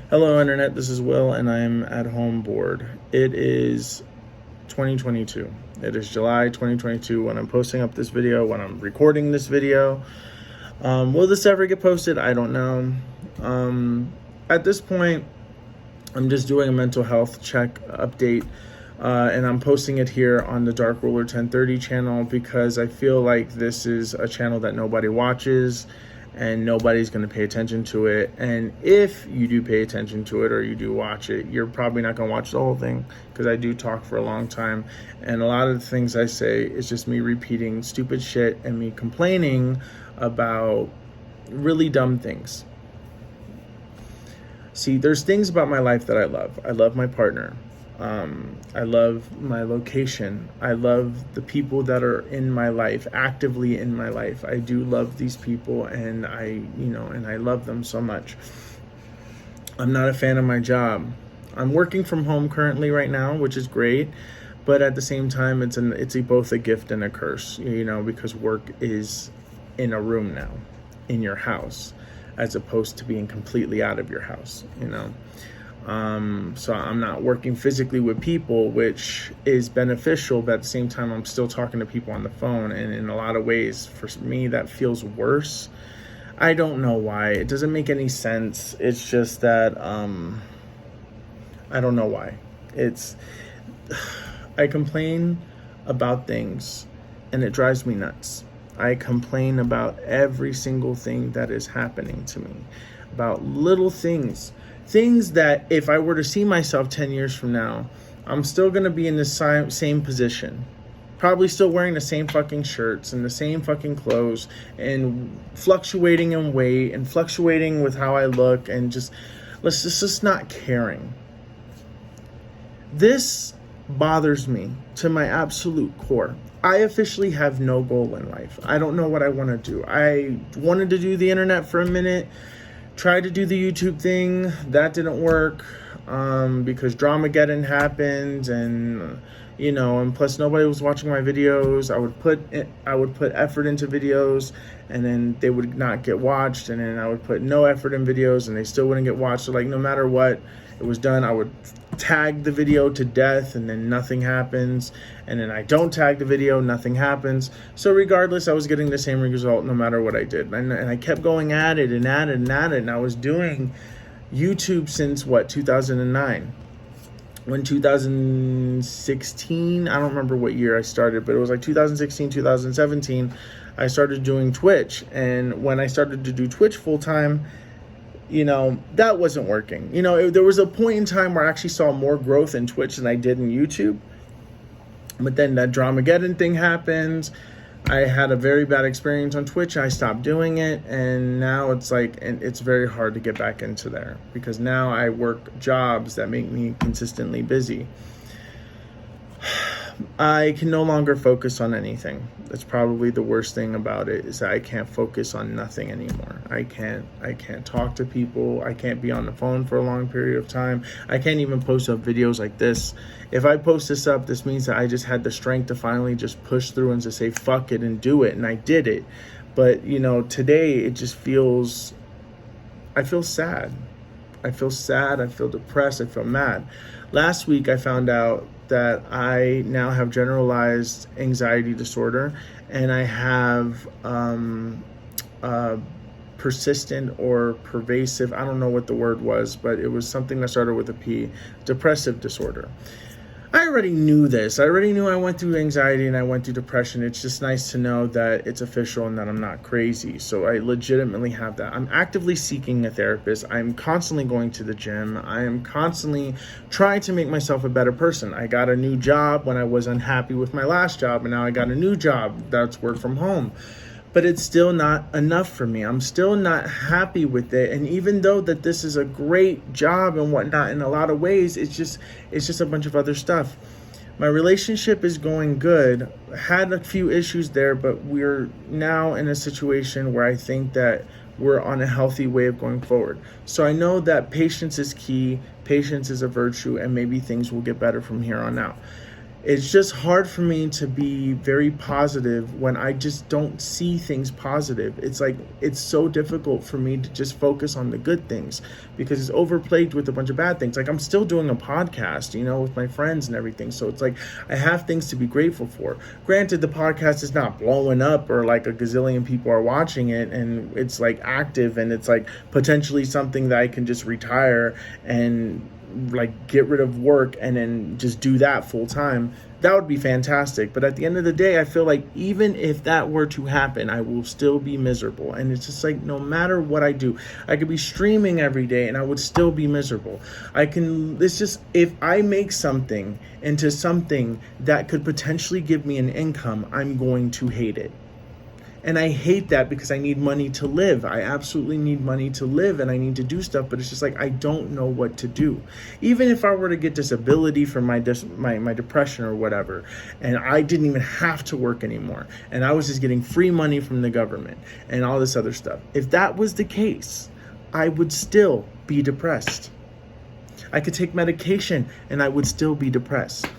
Hello, Internet. This is Will, and I'm at home bored. It is 2022. It is July 2022 when I'm posting up this video, when I'm recording this video. Will this ever get posted? I don't know. At this point, I'm just doing a mental health check update, and I'm posting it here on the Dark Ruler 1030 channel because I feel like this is a channel that nobody watches and nobody's going to pay attention to it. And if you do pay attention to it or you do watch it, you're probably not going to watch the whole thing because I do talk for a long time. And a lot of the things I say is just me repeating stupid shit and me complaining about really dumb things. See, there's things about my life that I love. I love my partner. I love my location. I love the people that are in my life, actively in my life. I do love these people, and I love them so much. I'm not a fan of my job. I'm working from home currently right now, which is great, but at the same time, it's both a gift and a curse, because work is in a room now, in your house, as opposed to being completely out of your house, So I'm not working physically with people, which is beneficial, but at the same time, I'm still talking to people on the phone. And in a lot of ways, for me, that feels worse. I don't know why. It doesn't make any sense. It's just that, I don't know why. I complain about things and it drives me nuts. I complain about every single thing that is happening to me, about little things that if I were to see myself 10 years from now, I'm still going to be in the same position, probably still wearing the same fucking shirts and the same fucking clothes and fluctuating in weight and fluctuating with how I look and just not caring. This bothers me to my absolute core. I officially have no goal in life. I don't know what I want to do. I wanted to do the internet for a minute, tried to do the YouTube thing. That didn't work because Dramageddon happened, and plus nobody was watching my videos. I would put effort into videos, and then they would not get watched, and then I would put no effort in videos, and they still wouldn't get watched. So no matter what it was done, I would tag the video to death, and then nothing happens, and then I don't tag the video, nothing happens. So regardless, I was getting the same result no matter what I did, and I kept going at it and at it and at it. And I was doing YouTube since 2009. When 2016, I don't remember what year I started, but it was 2016, 2017, I started doing Twitch. And when I started to do Twitch full time, that wasn't working. There was a point in time where I actually saw more growth in Twitch than I did in YouTube. But then that Dramageddon thing happened. I had a very bad experience on Twitch. I stopped doing it. And now and it's very hard to get back into there because now I work jobs that make me consistently busy. I can no longer focus on anything. That's probably the worst thing about it, is that I can't focus on nothing anymore. I can't talk to people. I can't be on the phone for a long period of time. I can't even post up videos like this. If I post this up, this means that I just had the strength to finally just push through and to say fuck it and do it, and I did it. But today it just feels, I feel sad. I feel sad, I feel depressed, I feel mad. Last week I found out that I now have generalized anxiety disorder, and I have persistent or pervasive, I don't know what the word was, but it was something that started with a P, depressive disorder. I already knew this. I already knew I went through anxiety and I went through depression. It's just nice to know that it's official and that I'm not crazy. So I legitimately have that. I'm actively seeking a therapist. I'm constantly going to the gym. I am constantly trying to make myself a better person. I got a new job when I was unhappy with my last job, and now I got a new job that's work from home. But it's still not enough for me. I'm still not happy with it. And even though that this is a great job and whatnot, in a lot of ways, it's just a bunch of other stuff. My relationship is going good. Had a few issues there, but we're now in a situation where I think that we're on a healthy way of going forward. So I know that patience is key. Patience is a virtue, and maybe things will get better from here on out. It's just hard for me to be very positive when I just don't see things positive. It's like, it's so difficult for me to just focus on the good things because it's overplayed with a bunch of bad things. Like, I'm still doing a podcast, with my friends and everything. So it's like, I have things to be grateful for. Granted, the podcast is not blowing up or like a gazillion people are watching it and it's like active and it's like potentially something that I can just retire and like get rid of work and then just do that full time. That would be fantastic. But at the end of the day, I feel like even if that were to happen, I will still be miserable. And it's just like, no matter what I do, I could be streaming every day and I would still be miserable. It's just, if I make something into something that could potentially give me an income, I'm going to hate it. And I hate that because I need money to live. I absolutely need money to live and I need to do stuff, but it's just like, I don't know what to do. Even if I were to get disability from my depression or whatever, and I didn't even have to work anymore, and I was just getting free money from the government and all this other stuff. If that was the case, I would still be depressed. I could take medication and I would still be depressed,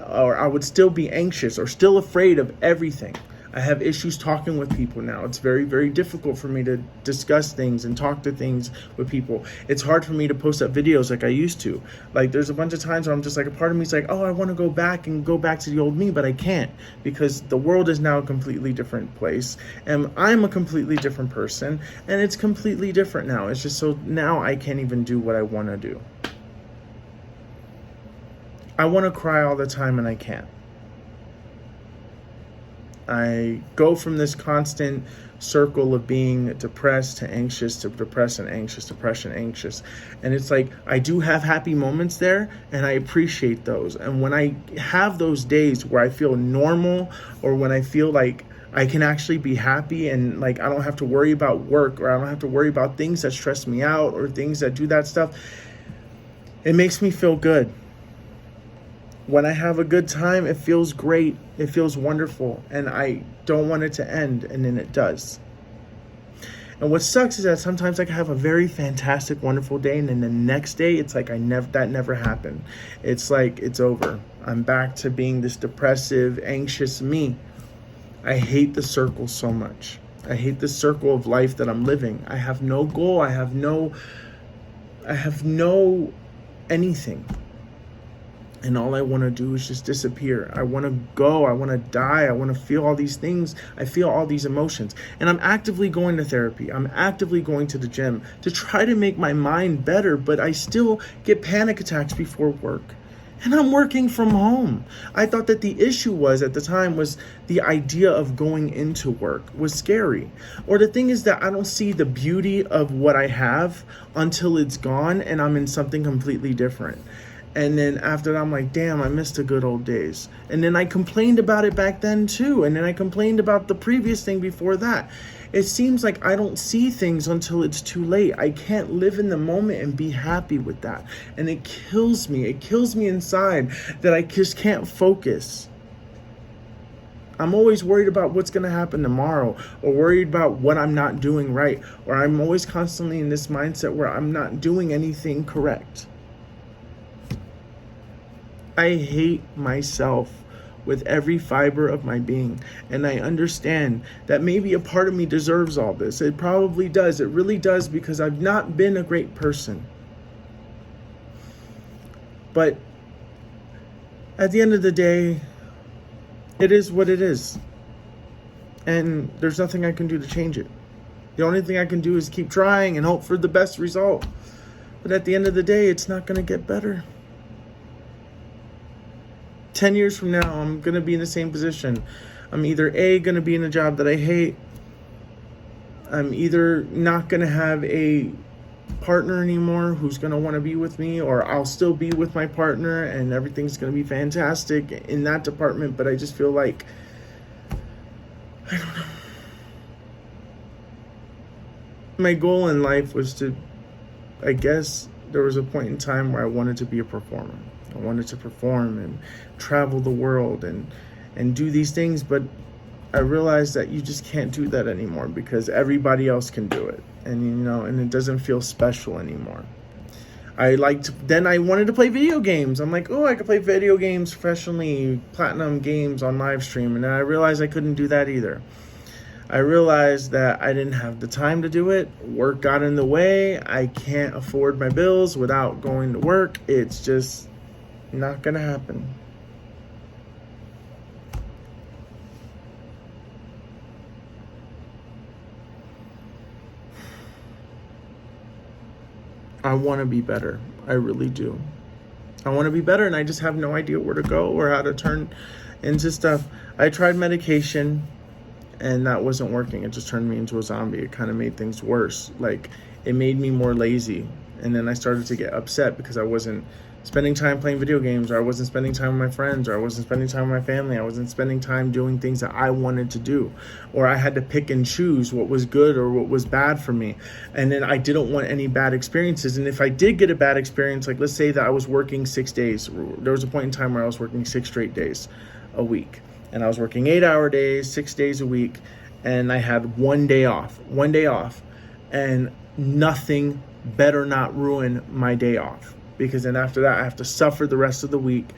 or I would still be anxious or still afraid of everything. I have issues talking with people now. It's very, very difficult for me to discuss things and talk to things with people. It's hard for me to post up videos like I used to. Like, there's a bunch of times where I'm just like, a part of me is like, oh, I want to go back to the old me, but I can't because the world is now a completely different place. And I'm a completely different person and it's completely different now. It's just so now I can't even do what I want to do. I want to cry all the time and I can't. I go from this constant circle of being depressed to anxious to depressed and anxious, depression, anxious. And it's like, I do have happy moments there and I appreciate those. And when I have those days where I feel normal, or when I feel like I can actually be happy and like I don't have to worry about work, or I don't have to worry about things that stress me out or things that do that stuff, it makes me feel good. When I have a good time, it feels great. It feels wonderful. And I don't want it to end. And then it does. And what sucks is that sometimes I can have a very fantastic, wonderful day. And then the next day, it's like that never happened. It's like it's over. I'm back to being this depressive, anxious me. I hate the circle so much. I hate the circle of life that I'm living. I have no goal. I have no anything. And all I want to do is just disappear. I want to go. I want to die. I want to feel all these things. I feel all these emotions. And I'm actively going to therapy. I'm actively going to the gym to try to make my mind better. But I still get panic attacks before work. And I'm working from home. I thought that the issue was, at the time, was the idea of going into work was scary. Or the thing is that I don't see the beauty of what I have until it's gone and I'm in something completely different. And then after that, I'm like, damn, I missed the good old days. And then I complained about it back then too. And then I complained about the previous thing before that. It seems like I don't see things until it's too late. I can't live in the moment and be happy with that. And it kills me. It kills me inside that I just can't focus. I'm always worried about what's going to happen tomorrow, or worried about what I'm not doing right. Or I'm always constantly in this mindset where I'm not doing anything correct. I hate myself with every fiber of my being. And I understand that maybe a part of me deserves all this. It probably does. It really does, because I've not been a great person. But at the end of the day, it is what it is. And there's nothing I can do to change it. The only thing I can do is keep trying and hope for the best result. But at the end of the day, it's not going to get better. 10 years from now, I'm going to be in the same position. I'm either going to be in a job that I hate. I'm either not going to have a partner anymore who's going to want to be with me, or I'll still be with my partner and everything's going to be fantastic in that department. But I just feel like, I don't know. My goal in life was to, I guess there was a point in time where I wanted to be a performer. I wanted to perform and travel the world and do these things, but I realized that you just can't do that anymore because everybody else can do it. And, and it doesn't feel special anymore. Then I wanted to play video games. I'm like, oh, I could play video games professionally, platinum games on live stream. And then I realized I couldn't do that either. I realized that I didn't have the time to do it. Work got in the way. I can't afford my bills without going to work. It's just not gonna happen. I want to be better. I really do. I want to be better, and I just have no idea where to go or how to turn into stuff. I tried medication, and that wasn't working. It just turned me into a zombie. It kind of made things worse. Like, it made me more lazy. And then I started to get upset because I wasn't spending time playing video games, or I wasn't spending time with my friends, or I wasn't spending time with my family. I wasn't spending time doing things that I wanted to do, or I had to pick and choose what was good or what was bad for me. And then I didn't want any bad experiences. And if I did get a bad experience, like let's say that I was working 6 days, there was a point in time where I was working 6 straight days a week, and I was working 8-hour days, 6 days a week, and I had one day off, and nothing better not ruin my day off, because then after that I have to suffer the rest of the week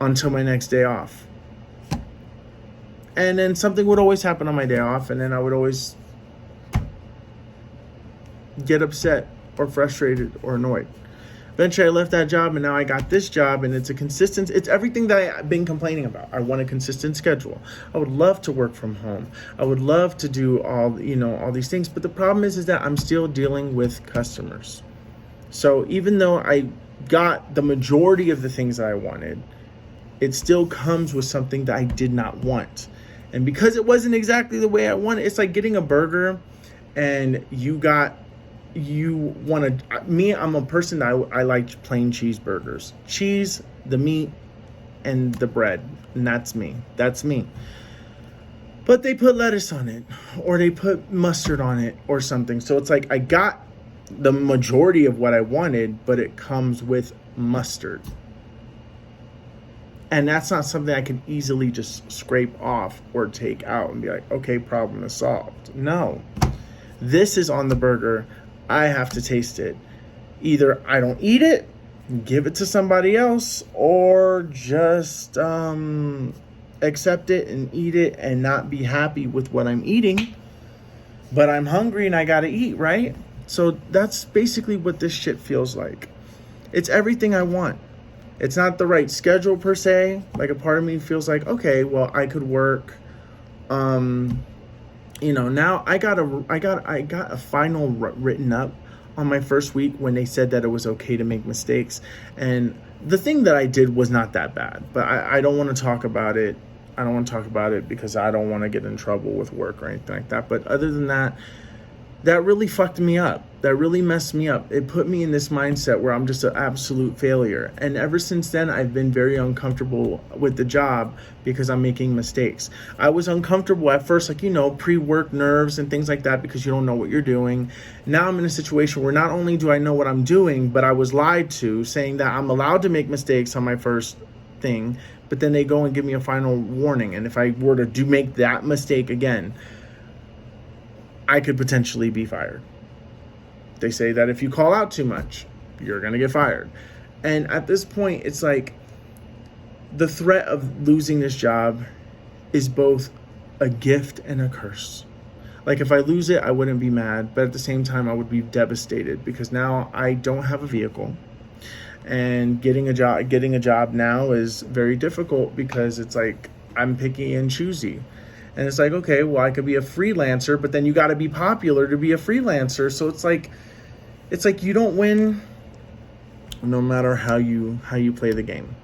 until my next day off. And then something would always happen on my day off, and then I would always get upset or frustrated or annoyed. Eventually I left that job, and now I got this job, and it's everything that I've been complaining about. I want a consistent schedule. I would love to work from home. I would love to do all these things, but the problem is that I'm still dealing with customers. So even though I got the majority of the things that I wanted, it still comes with something that I did not want. And because it wasn't exactly the way I wanted, it's like getting a burger and I'm a person that I like plain cheeseburgers. Cheese, the meat, and the bread. And that's me. But they put lettuce on it, or they put mustard on it or something. So it's like I got the majority of what I wanted, but it comes with mustard. And that's not something I can easily just scrape off or take out and be like, okay, problem is solved. No. This is on the burger. I have to taste it. Either I don't eat it, give it to somebody else, or just accept it and eat it and not be happy with what I'm eating. But I'm hungry and I gotta eat, right? So that's basically what this shit feels like. It's everything I want. It's not the right schedule per se. Like, a part of me feels like, okay, well, I could work. Now I got a final written up on my first week when they said that it was okay to make mistakes. And the thing that I did was not that bad, but I don't want to talk about it. I don't want to talk about it because I don't want to get in trouble with work or anything like that. But other than that, that really fucked me up. That really messed me up. It put me in this mindset where I'm just an absolute failure. And ever since then, I've been very uncomfortable with the job because I'm making mistakes. I was uncomfortable at first, pre-work nerves and things like that, because you don't know what you're doing. Now I'm in a situation where not only do I know what I'm doing, but I was lied to, saying that I'm allowed to make mistakes on my first thing, but then they go and give me a final warning. And if I were to make that mistake again, I could potentially be fired. They say that if you call out too much, you're going to get fired. And at this point, it's like the threat of losing this job is both a gift and a curse. Like, if I lose it, I wouldn't be mad, but at the same time, I would be devastated because now I don't have a vehicle. And getting a job now is very difficult because it's like I'm picky and choosy. And it's like, okay, well, I could be a freelancer, but then you got to be popular to be a freelancer. So it's like you don't win no matter how you play the game.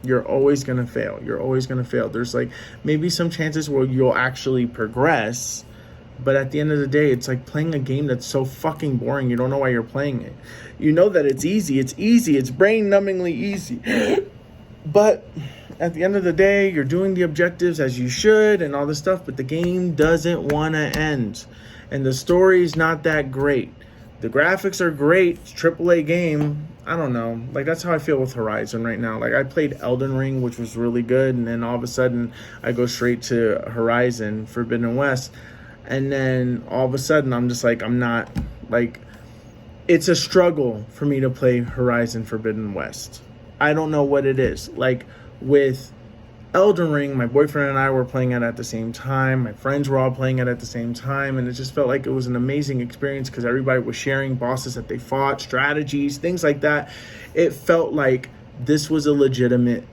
You're always going to fail. There's like maybe some chances where you'll actually progress, but at the end of the day, it's like playing a game that's so fucking boring. You don't know why you're playing it. You know that it's easy. It's brain-numbingly easy. But at the end of the day, you're doing the objectives as you should and all this stuff, but the game doesn't want to end. And the story's not that great. The graphics are great. It's AAA game. I don't know. Like, that's how I feel with Horizon right now. Like, I played Elden Ring, which was really good, and then all of a sudden, I go straight to Horizon Forbidden West. And then all of a sudden, I'm just like, I'm not, like, it's a struggle for me to play Horizon Forbidden West. I don't know what it is. Like with Elden Ring, my boyfriend and I were playing it at the same time. My friends were all playing it at the same time. And it just felt like it was an amazing experience because everybody was sharing bosses that they fought, strategies, things like that. It felt like this was a legitimate,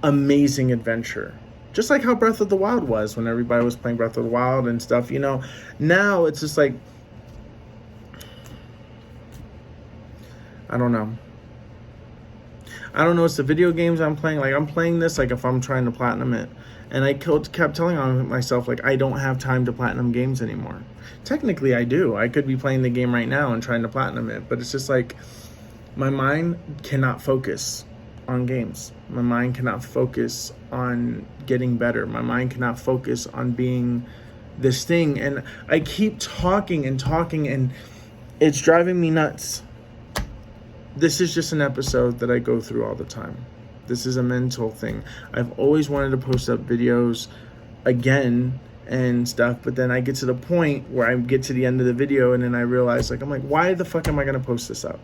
amazing adventure. Just like how Breath of the Wild was when everybody was playing Breath of the Wild and stuff, you know. Now it's just like, I don't know. I don't know. It's the video games I'm playing. Like, I'm playing this like if I'm trying to platinum it. And I kept telling myself, like, I don't have time to platinum games anymore. Technically, I do. I could be playing the game right now and trying to platinum it. But it's just like, my mind cannot focus on games. My mind cannot focus on getting better. My mind cannot focus on being this thing. And I keep talking, and it's driving me nuts. This is just an episode that I go through all the time. This is a mental thing. I've always wanted to post up videos again and stuff, but then I get to the point where I get to the end of the video and then I realize, like, I'm like, why the fuck am I going to post this up?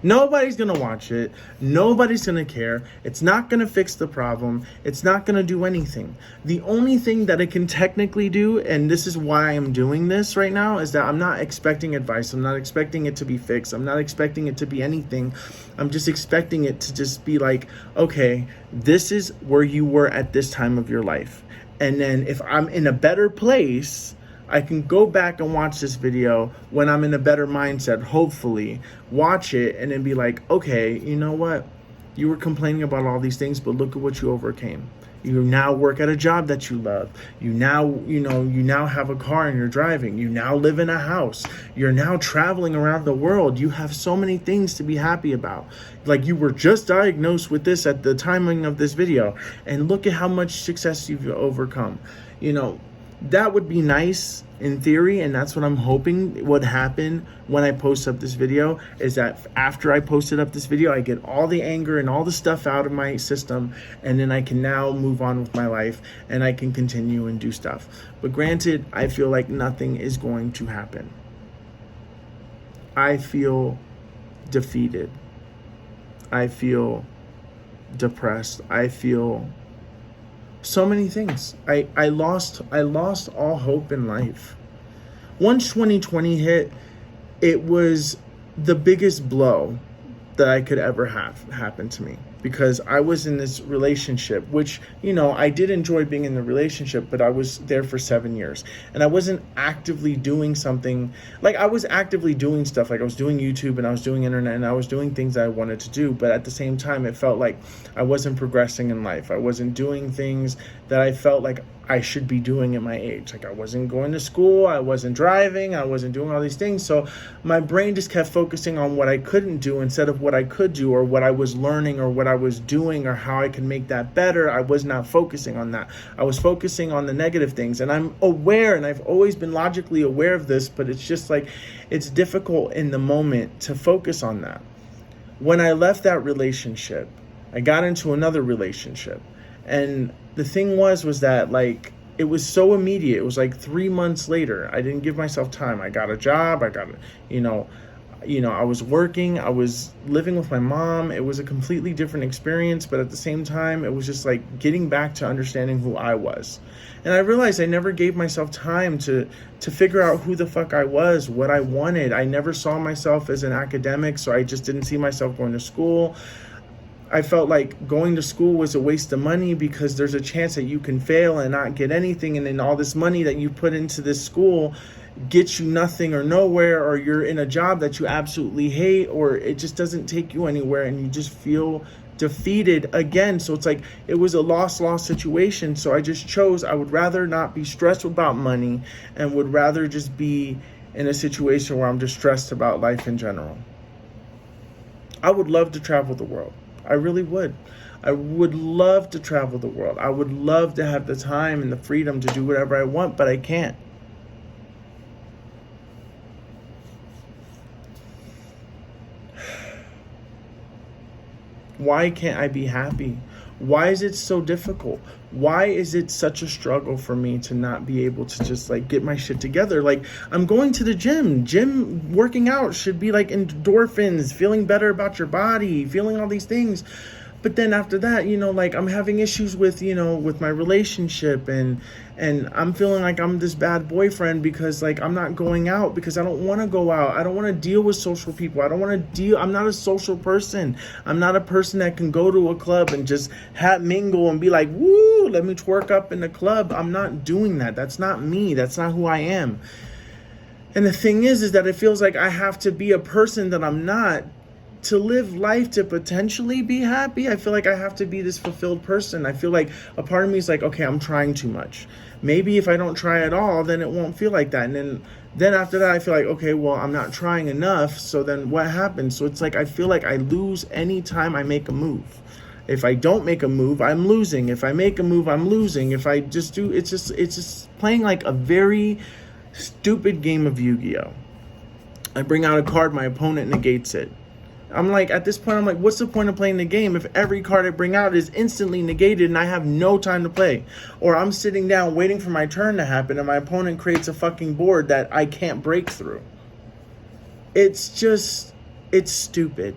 Nobody's going to watch it. Nobody's going to care. It's not going to fix the problem. It's not going to do anything. The only thing that it can technically do, and this is why I'm doing this right now, is that I'm not expecting advice. I'm not expecting it to be fixed. I'm not expecting it to be anything. I'm just expecting it to just be like, okay, this is where you were at this time of your life. And then if I'm in a better place, I can go back and watch this video when I'm in a better mindset, hopefully, watch it and then be like, okay, you know what? You were complaining about all these things, but look at what you overcame. You now work at a job that you love. You now have a car and you're driving. You now live in a house. You're now traveling around the world. You have so many things to be happy about. Like, you were just diagnosed with this at the timing of this video, and look at how much success you've overcome. You know, that would be nice in theory, and that's what I'm hoping would happen when I post up this video, is that after I posted up this video, I get all the anger and all the stuff out of my system, and then I can now move on with my life and I can continue and do stuff. But granted, I feel like nothing is going to happen. I feel defeated. I feel depressed. I feel so many things. I lost all hope in life. Once 2020 hit, it was the biggest blow that I could ever have happen to me, because I was in this relationship, which, you know, I did enjoy being in the relationship, but I was there for 7 years and I wasn't actively doing something. Like, I was actively doing stuff, like I was doing YouTube and I was doing internet and I was doing things that I wanted to do, but at the same time it felt like I wasn't progressing in life. I wasn't doing things that I felt like I should be doing at my age. Like, I wasn't going to school, I wasn't driving, I wasn't doing all these things. So my brain just kept focusing on what I couldn't do instead of what I could do, or what I was learning, or what I was doing, or how I could make that better. I was not focusing on that. I was focusing on the negative things. And I'm aware, and I've always been logically aware of this, but it's just like, it's difficult in the moment to focus on that. When I left that relationship, I got into another relationship. And the thing was that, like, it was so immediate. It was like 3 months later. I didn't give myself time. I got a job. I got, I was working. I was living with my mom. It was a completely different experience. But at the same time, it was just like getting back to understanding who I was. And I realized I never gave myself time to figure out who the fuck I was, what I wanted. I never saw myself as an academic, so I just didn't see myself going to school. I felt like going to school was a waste of money, because there's a chance that you can fail and not get anything, and then all this money that you put into this school gets you nothing or nowhere, or you're in a job that you absolutely hate, or it just doesn't take you anywhere, and you just feel defeated again. So it's like, it was a lost situation. So I just chose, I would rather not be stressed about money, and would rather just be in a situation where I'm just stressed about life in general. I would love to travel the world. I really would. I would love to travel the world. I would love to have the time and the freedom to do whatever I want, but I can't. Why can't I be happy? Why is it so difficult? Why is it such a struggle for me to not be able to just like get my shit together? Like, I'm going to the gym working out should be like endorphins, feeling better about your body, feeling all these things. But then after that, like I'm having issues with, with my relationship, and I'm feeling like I'm this bad boyfriend because like I'm not going out because I don't want to go out. I don't want to deal with social people. I'm not a social person. I'm not a person that can go to a club and just mingle and be like, woo, let me twerk up in the club. I'm not doing that. That's not me. That's not who I am. And the thing is that it feels like I have to be a person that I'm not to live life, to potentially be happy. I feel like I have to be this fulfilled person. I feel like a part of me is like, okay, I'm trying too much. Maybe if I don't try at all, then it won't feel like that. And then after that, I feel like, okay, well, I'm not trying enough. So then what happens? So it's like, I feel like I lose any time I make a move. If I don't make a move, I'm losing. If I make a move, I'm losing. If I just do, it's just playing like a very stupid game of Yu-Gi-Oh. I bring out a card, my opponent negates it. I'm like, at this point, I'm like, what's the point of playing the game if every card I bring out is instantly negated and I have no time to play? Or I'm sitting down waiting for my turn to happen and my opponent creates a fucking board that I can't break through. It's stupid.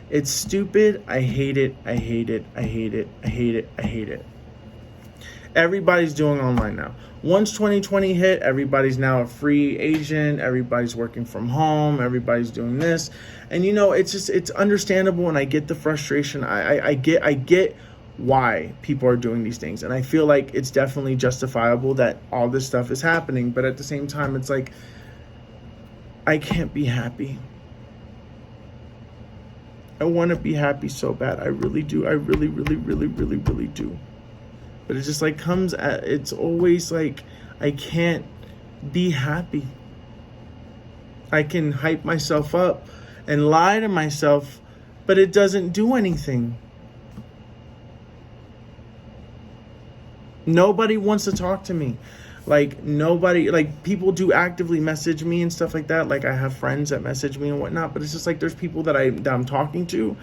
It's stupid. I hate it. I hate it. I hate it. I hate it. I hate it. Everybody's doing online now. Once 2020 hit, everybody's now a free agent. Everybody's working from home. Everybody's doing this. And, it's understandable, and I get the frustration. I get why people are doing these things. And I feel like it's definitely justifiable that all this stuff is happening. But at the same time, it's like, I can't be happy. I want to be happy so bad. I really do. I really, really, really, really, really do. But it just like it's always like, I can't be happy. I can hype myself up and lie to myself, but it doesn't do anything. Nobody wants to talk to me. Like nobody, like people do actively message me and stuff like that. Like I have friends that message me and whatnot, but it's just like, there's people that I'm talking to,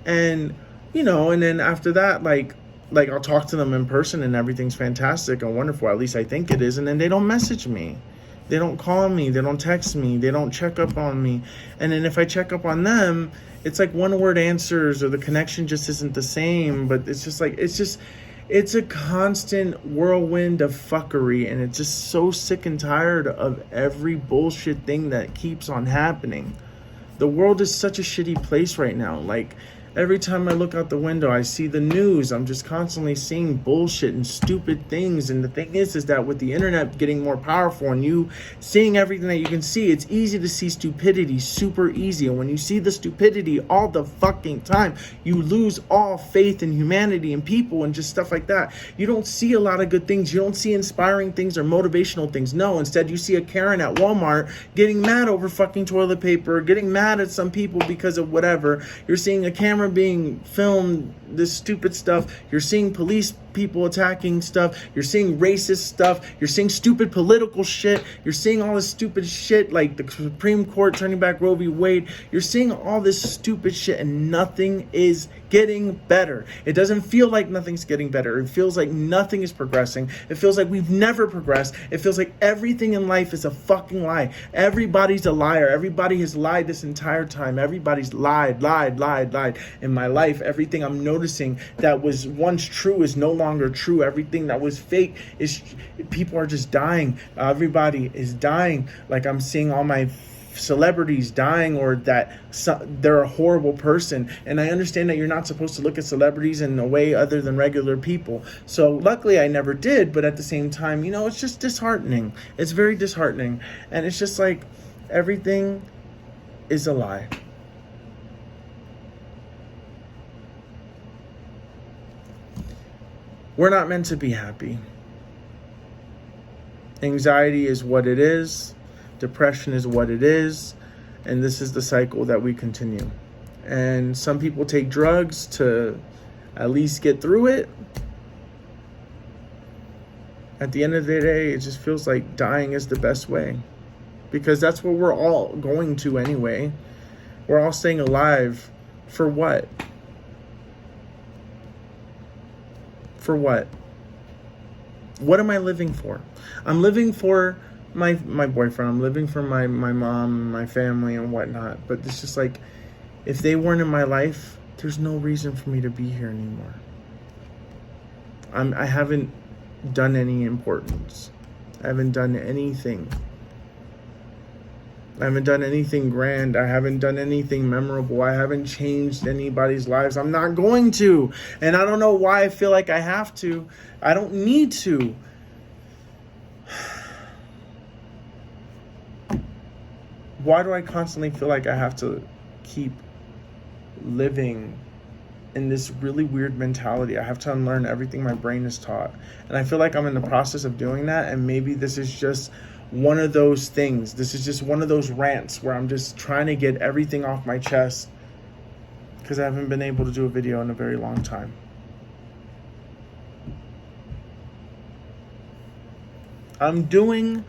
and and then after that, like I'll talk to them in person and everything's fantastic and wonderful. At least I think it is. And then they don't message me. They don't call me. They don't text me. They don't check up on me. And then if I check up on them, it's like one word answers, or the connection just isn't the same. But it's just like, it's a constant whirlwind of fuckery. And it's just so sick and tired of every bullshit thing that keeps on happening. The world is such a shitty place right now. Like, every time I look out the window, I see the news. I'm just constantly seeing bullshit and stupid things. And the thing is that with the internet getting more powerful and you seeing everything that you can see, it's easy to see stupidity, super easy. And when you see the stupidity all the fucking time, you lose all faith in humanity and people and just stuff like that. You don't see a lot of good things. You don't see inspiring things or motivational things. No, instead you see a Karen at Walmart getting mad over fucking toilet paper, getting mad at some people because of whatever. You're seeing a camera being filmed, this stupid stuff. You're seeing police people attacking stuff. You're seeing racist stuff. You're seeing stupid political shit. You're seeing all this stupid shit like the Supreme Court turning back Roe v. Wade. You're seeing all this stupid shit and nothing is getting better. It doesn't feel like nothing's getting better. It feels like nothing is progressing. It feels like we've never progressed. It feels like everything in life is a fucking lie. Everybody's a liar. Everybody has lied this entire time. Everybody's lied in my life. Everything I'm noticing that was once true is no longer true. Everything that was fake is, people are just dying. Everybody is dying. Like I'm seeing all my celebrities dying, or that they're a horrible person. And I understand that you're not supposed to look at celebrities in a way other than regular people. So luckily I never did, but at the same time, it's just disheartening. It's very disheartening. And it's just like everything is a lie. We're not meant to be happy. Anxiety is what it is. Depression is what it is. And this is the cycle that we continue. And some people take drugs to at least get through it. At the end of the day, it just feels like dying is the best way. Because that's what we're all going to anyway. We're all staying alive for what? For what? What am I living for? I'm living for my boyfriend. I'm living for my mom, my family, and whatnot. But it's just like, if they weren't in my life, there's no reason for me to be here anymore. I haven't done any importance. I haven't done anything. I haven't done anything grand. I haven't done anything memorable. I haven't changed anybody's lives. I'm not going to. And I don't know why I feel like I have to. I don't need to. Why do I constantly feel like I have to keep living in this really weird mentality? I have to unlearn everything my brain is taught. And I feel like I'm in the process of doing that. And maybe this is just one of those things. This is just one of those rants where I'm just trying to get everything off my chest because I haven't been able to do a video in a very long time. I'm doing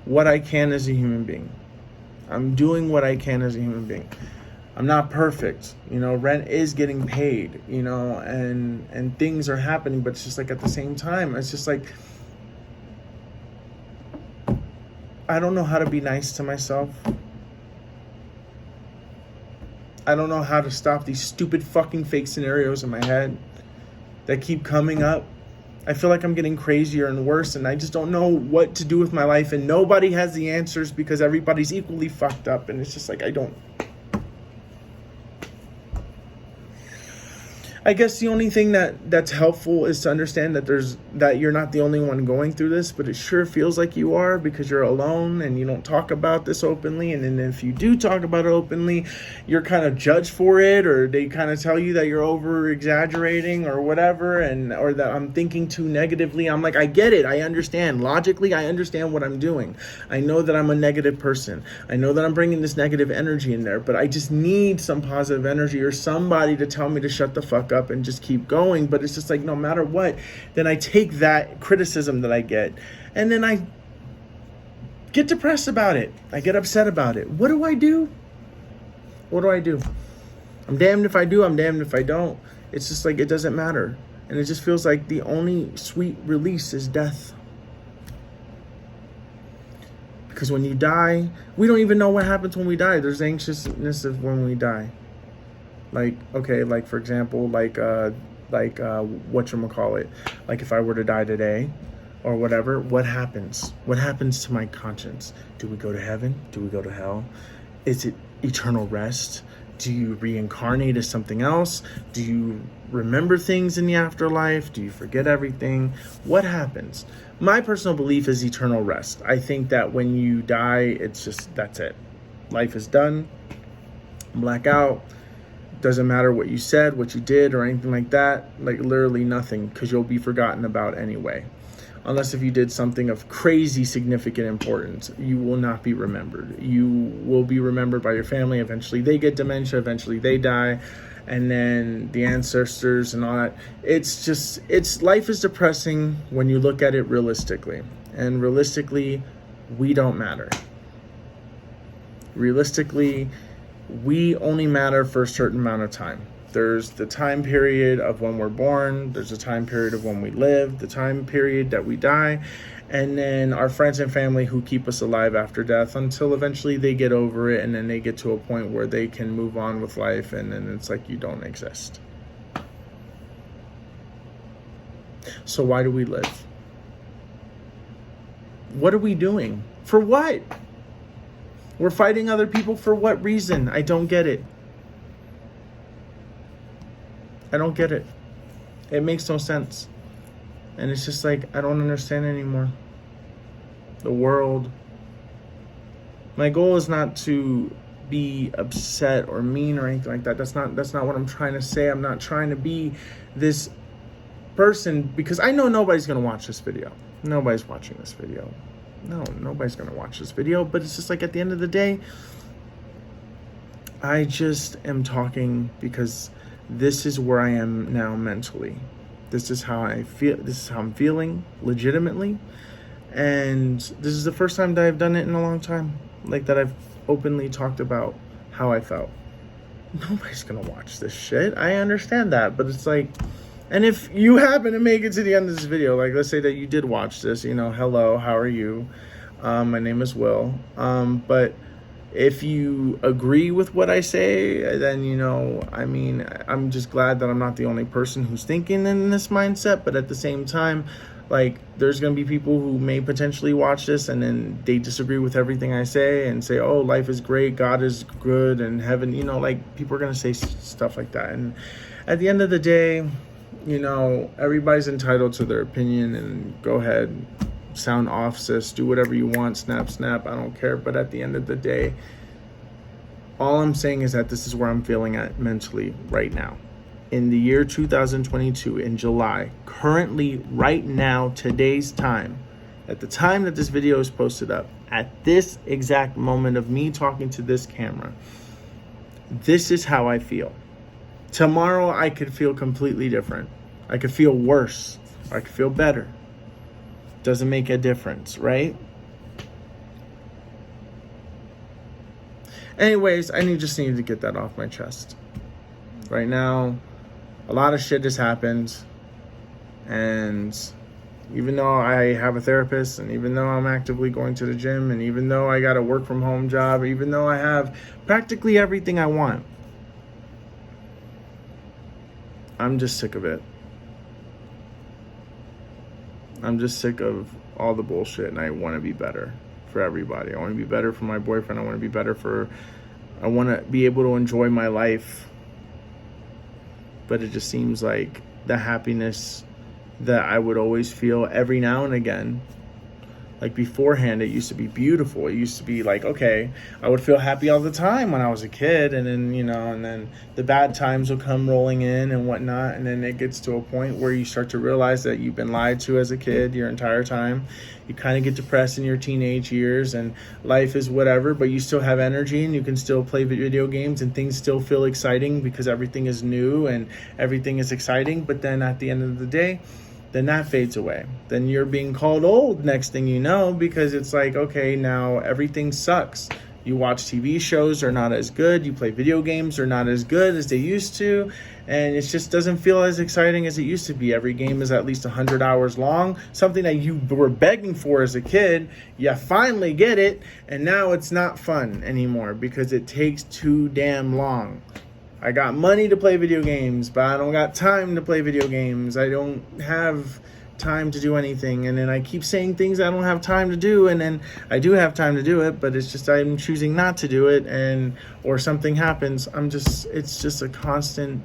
what I can as a human being. I'm doing what I can as a human being. I'm not perfect. Rent is getting paid, and things are happening, but it's just like at the same time, it's just like, I don't know how to be nice to myself. I don't know how to stop these stupid fucking fake scenarios in my head that keep coming up. I feel like I'm getting crazier and worse, and I just don't know what to do with my life, and nobody has the answers because everybody's equally fucked up, and it's just like, I guess the only thing that's helpful is to understand that you're not the only one going through this, but it sure feels like you are because you're alone and you don't talk about this openly. And then if you do talk about it openly, you're kind of judged for it, or they kind of tell you that you're over exaggerating or whatever, or that I'm thinking too negatively. I'm like, I get it. I understand. Logically, I understand what I'm doing. I know that I'm a negative person. I know that I'm bringing this negative energy in there, but I just need some positive energy or somebody to tell me to shut the fuck up and just keep going. But it's just like, no matter what, then I take that criticism that I get and then I get depressed about it. I get upset about it. What do I do? I'm damned if I do, I'm damned if I don't. It's just like, it doesn't matter. And it just feels like the only sweet release is death. Because when you die, we don't even know what happens when we die. There's anxiousness of when we die. Like, okay, like for example, whatchamacallit, like if I were to die today or whatever, what happens? What happens to my conscience? Do we go to heaven? Do we go to hell? Is it eternal rest? Do you reincarnate as something else? Do you remember things in the afterlife? Do you forget everything? What happens? My personal belief is eternal rest. I think that when you die, it's just, that's it. Life is done. Black out. Doesn't matter what you said, what you did, or anything like that. Like literally nothing, because you'll be forgotten about anyway. Unless if you did something of crazy significant importance, you will not be remembered. You will be remembered by your family. Eventually they get dementia, eventually they die, and then the ancestors and all that. Life is depressing when you look at it realistically. And realistically, we don't matter. Realistically, we only matter for a certain amount of time. There's the time period of when we're born, there's a time period of when we live, the time period that we die, and then our friends and family who keep us alive after death until eventually they get over it, and then they get to a point where they can move on with life, and then it's like you don't exist. So why do we live? What are we doing? For what? We're fighting other people for what reason? I don't get it. I don't get it. It makes no sense. And it's just like, I don't understand anymore. The world. My goal is not to be upset or mean or anything like that. That's not what I'm trying to say. I'm not trying to be this person, because I know nobody's going to watch this video. Nobody's watching this video. No, nobody's going to watch this video. But it's just like, at the end of the day, I just am talking because this is where I am now mentally. This is how I feel. This is how I'm feeling legitimately. And this is the first time that I've done it in a long time. Like, that I've openly talked about how I felt. Nobody's going to watch this shit. I understand that. But it's like, And if you happen to make it to the end of this video, like let's say that you did watch this, hello, how are you? My name is Will. But if you agree with what I say, then, I'm just glad that I'm not the only person who's thinking in this mindset. But at the same time, like, there's going to be people who may potentially watch this and then they disagree with everything I say and say, oh, life is great, God is good, and heaven, people are going to say stuff like that. And at the end of the day, everybody's entitled to their opinion, and go ahead, sound off, sis, do whatever you want, snap, I don't care. But at the end of the day, all I'm saying is that this is where I'm feeling at mentally right now. In the year 2022, in July, currently, right now, today's time, at the time that this video is posted up, at this exact moment of me talking to this camera, this is how I feel. Tomorrow, I could feel completely different. I could feel worse. Or I could feel better. Doesn't make a difference, right? Anyways, I just needed to get that off my chest. Right now, a lot of shit has happened, and even though I have a therapist, and even though I'm actively going to the gym, and even though I got a work from home job, even though I have practically everything I want, I'm just sick of it. I'm just sick of all the bullshit, and I want to be better for everybody. I want to be better for my boyfriend. I want to be better I want to be able to enjoy my life. But it just seems like the happiness that I would always feel every now and again, like beforehand, it used to be beautiful. It used to be like, okay, I would feel happy all the time when I was a kid. And then, and then the bad times will come rolling in and whatnot. And then it gets to a point where you start to realize that you've been lied to as a kid your entire time. You kind of get depressed in your teenage years, and life is whatever, but you still have energy and you can still play video games and things still feel exciting because everything is new and everything is exciting. But then at the end of the day, then that fades away. Then you're being called old next thing you know, because it's like, okay, now everything sucks. You watch TV shows, are not as good. You play video games, are not as good as they used to. And it just doesn't feel as exciting as it used to be. Every game is at least 100 hours long. Something that you were begging for as a kid, you finally get it. And now it's not fun anymore because it takes too damn long. I got money to play video games, but I don't got time to play video games. I don't have time to do anything. And then I keep saying things I don't have time to do, and then I do have time to do it, but it's just I'm choosing not to do it, or something happens. It's just a constant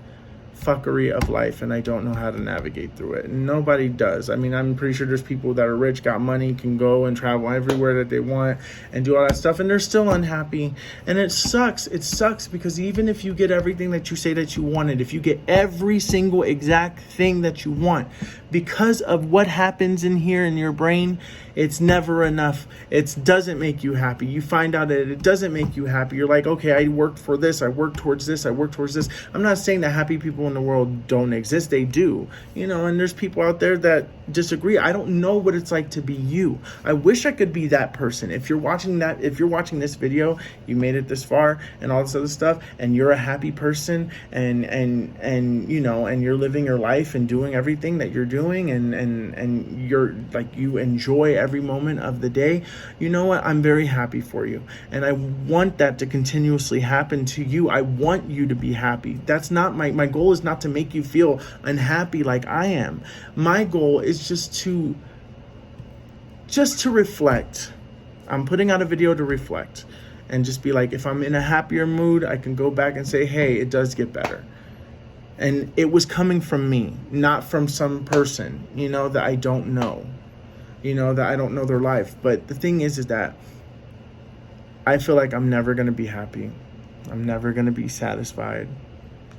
fuckery of life, and I don't know how to navigate through it. And nobody does. I mean, I'm pretty sure there's people that are rich, got money, can go and travel everywhere that they want and do all that stuff, and they're still unhappy. And it sucks. It sucks because even if you get everything that you say that you wanted, if you get every single exact thing that you want, because of what happens in here in your brain, it's never enough. It doesn't make you happy. You find out that it doesn't make you happy. You're like, okay, I worked for this. I worked towards this. I worked towards this. I'm not saying that happy people in the world don't exist. They do, and there's people out there that disagree. I don't know what it's like to be you. I wish I could be that person. If you're watching this video, you made it this far and all this other stuff, and you're a happy person and you're living your life and doing everything that you're doing and you're like, you enjoy every moment of the day, you know what? I'm very happy for you. And I want that to continuously happen to you. I want you to be happy. That's not my goal is not to make you feel unhappy like I am. My goal is just to reflect. I'm putting out a video to reflect and just be like, if I'm in a happier mood, I can go back and say, hey, it does get better. And it was coming from me, not from some person, that I don't know, that I don't know their life. But the thing is that I feel like I'm never going to be happy. I'm never going to be satisfied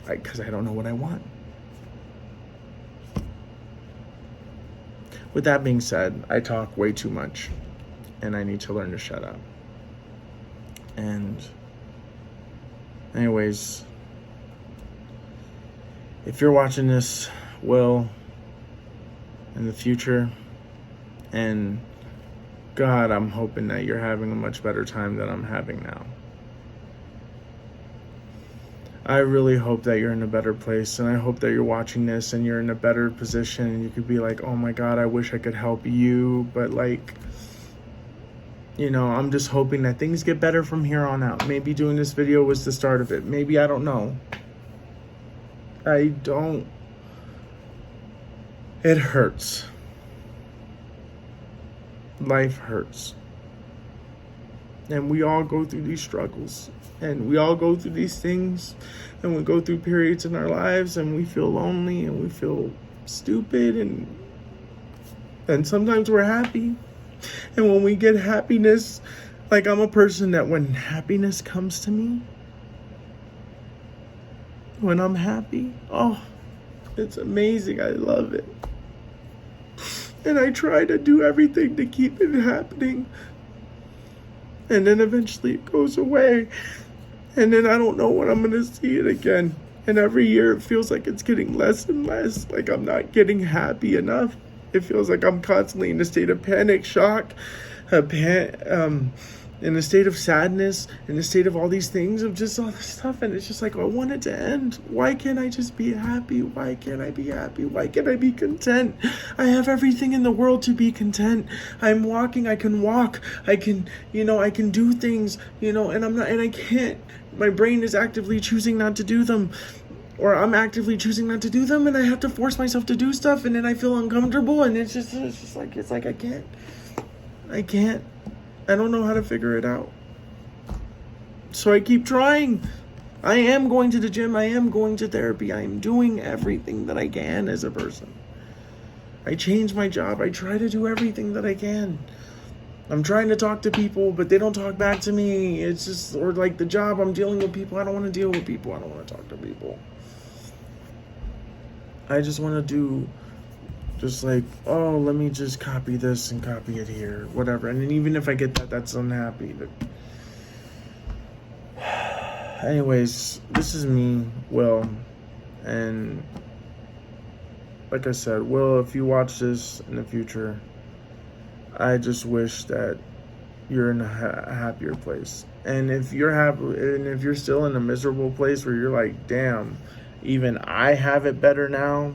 because I don't know what I want. With that being said, I talk way too much and I need to learn to shut up. And anyways, if you're watching this, Will, in the future, and God, I'm hoping that you're having a much better time than I'm having now. I really hope that you're in a better place, and I hope that you're watching this and you're in a better position and you could be like, oh my God, I wish I could help you. But like, you know, I'm just hoping that things get better from here on out. Maybe doing this video was the start of it. Maybe, I don't know. It hurts. Life hurts. And we all go through these struggles. And we all go through these things. And we go through periods in our lives and we feel lonely and we feel stupid. And sometimes we're happy. And when we get happiness, like, I'm a person that when happiness comes to me, when I'm happy, oh, it's amazing. I love it. And I try to do everything to keep it happening. And then eventually it goes away. And then I don't know when I'm going to see it again. And every year it feels like it's getting less and less. Like I'm not getting happy enough. It feels like I'm constantly in a state of panic, shock, in a state of sadness, in a state of all these things, of just all this stuff. And it's just like, I want it to end. Why can't I just be happy? Why can't I be happy? Why can't I be content? I have everything in the world to be content. I'm walking, I can walk, I can do things, and I can't. My brain is actively choosing not to do them. Or I'm actively choosing not to do them, and I have to force myself to do stuff, and then I feel uncomfortable, and it's like I can't. I don't know how to figure it out. So I keep trying. I am going to the gym. I am going to therapy. I am doing everything that I can as a person. I change my job. I try to do everything that I can. I'm trying to talk to people, but they don't talk back to me. It's just, or like the job, I'm dealing with people. I don't want to deal with people. I don't want to talk to people. I just want to do just like, oh, let me just copy this and copy it here, whatever. And then even if I get that, that's unhappy. But anyways, this is me, Will. And like I said, Will, if you watch this in the future, I just wish that you're in a happier place. And if you're happy, and if you're still in a miserable place where you're like, damn, even I have it better now,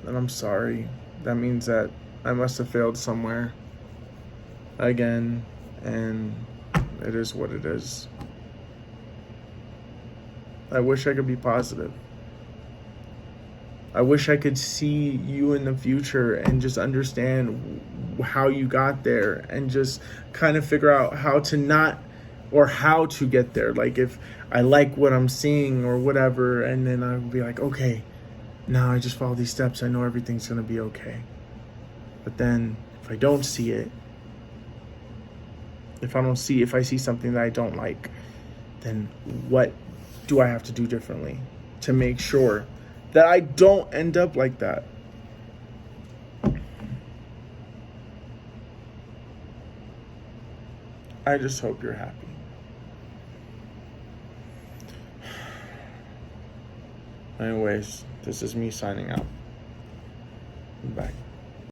then I'm sorry. That means that I must have failed somewhere again, and it is what it is. I wish I could be positive. I wish I could see you in the future and just understand how you got there and just kind of figure out how to get there. Like if I like what I'm seeing or whatever, and then I'll be like, okay, now I just follow these steps. I know everything's going to be okay. But then if I don't see it, if I see something that I don't like, then what do I have to do differently to make sure that I don't end up like that? I just hope you're happy. Anyways, this is me signing out. Bye.